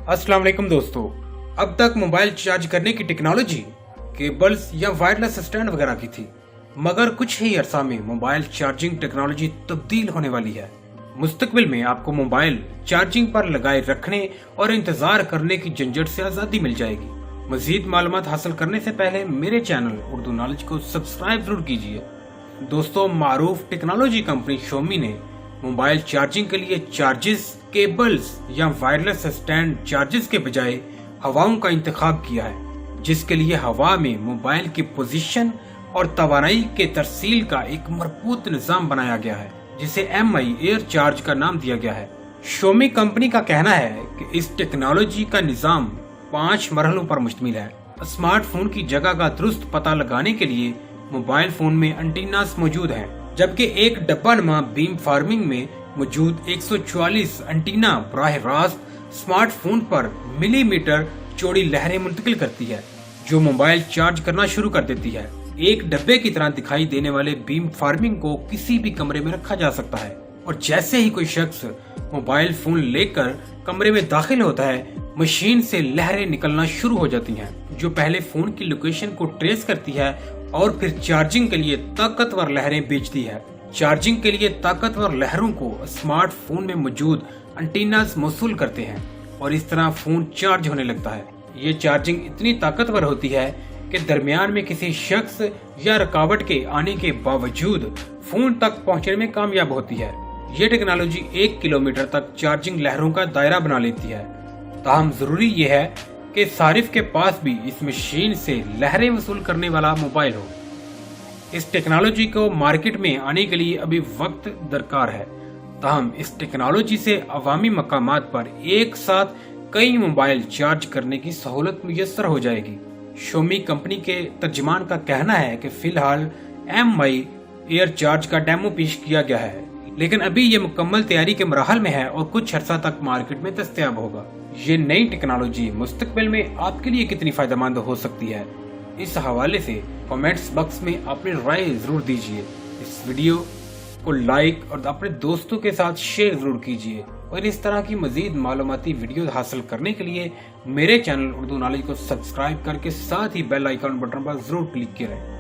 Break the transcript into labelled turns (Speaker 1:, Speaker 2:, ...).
Speaker 1: अस्सलाम वालेकुम दोस्तों। अब तक मोबाइल चार्ज करने की टेक्नोलॉजी केबल्स या वायरलेस स्टैंड वगैरह की थी, मगर कुछ ही अरसा में मोबाइल चार्जिंग टेक्नोलॉजी तब्दील होने वाली है। मुस्तकबिल में आपको मोबाइल चार्जिंग पर लगाए रखने और इंतजार करने की झंझट से आज़ादी मिल जाएगी। मजीद मालूमात हासिल करने से पहले मेरे चैनल उर्दू नॉलेज को सब्सक्राइब जरूर कीजिए। दोस्तों, मारूफ टेक्नोलॉजी कंपनी शोमी ने मोबाइल चार्जिंग के लिए चार्जेस, केबल्स या वायरलेस स्टैंड चार्जेस के बजाय हवाओं का इंतखाब किया है, जिसके लिए हवा में मोबाइल की पोजीशन और तवानाई के तरसील का एक मजबूत निजाम बनाया गया है, जिसे MI एयर चार्ज का नाम दिया गया है। शोमी कंपनी का कहना है कि इस टेक्नोलॉजी का निजाम 5 मरहलों पर मुश्तमिल है। स्मार्टफोन की जगह का दुरुस्त पता लगाने के लिए मोबाइल फोन में एंटीनास मौजूद हैं, जबकि एक डब्बानुमा बीम फार्मिंग में मौजूद 144 एंटीना बराह रास्त स्मार्टफोन पर मिलीमीटर चौड़ी लहरें मुंतकिल करती है, जो मोबाइल चार्ज करना शुरू कर देती है। एक डब्बे की तरह दिखाई देने वाले बीम फार्मिंग को किसी भी कमरे में रखा जा सकता है, और जैसे ही कोई शख्स मोबाइल फोन लेकर कमरे में दाखिल होता है, मशीन से लहरें निकलना शुरू हो जाती हैं, जो pहले फोन की लोकेशन को ट्रेस करती है और फिर चार्जिंग के लिए ताकतवर लहरें भेजती है। चार्जिंग के लिए ताकतवर लहरों को स्मार्टफोन में मौजूद एंटीनास मौसूल करते हैं और इस तरह फोन चार्ज होने लगता है। ये चार्जिंग इतनी ताकतवर होती है कि दरमियान में किसी शख्स या रुकावट के आने के बावजूद फोन तक पहुंचने में कामयाब होती है। ये टेक्नोलॉजी 1 किलोमीटर तक चार्जिंग लहरों का दायरा बना लेती है। ताहम जरूरी ये है कि सारिफ के पास भी इस मशीन से लहरें वसूल करने वाला मोबाइल हो। इस टेक्नोलॉजी को मार्केट में आने के लिए अभी वक्त दरकार है। ताहम इस टेक्नोलॉजी से अवामी मकामात पर एक साथ कई मोबाइल चार्ज करने की सहूलत मुयस्सर हो जाएगी। शोमी कंपनी के तर्जमान का कहना है कि फिलहाल MI एयर चार्ज का डेमो पेश किया गया है, लेकिन अभी ये मुकम्मल तैयारी के मराहल में है और कुछ अर्सा तक मार्केट में दस्तयाब होगा। ये नई टेक्नोलॉजी मुस्तकबिल में आपके लिए कितनी फायदेमंद हो सकती है, इस हवाले से कमेंट्स बॉक्स में अपनी राय जरूर दीजिए। इस वीडियो को लाइक और अपने दोस्तों के साथ शेयर जरूर कीजिए, और इस तरह की मजीद मालूमाती वीडियो हासिल करने के लिए मेरे चैनल उर्दू नॉलेज को सब्सक्राइब करके साथ ही बेल आइकन बटन पर जरूर क्लिक करें।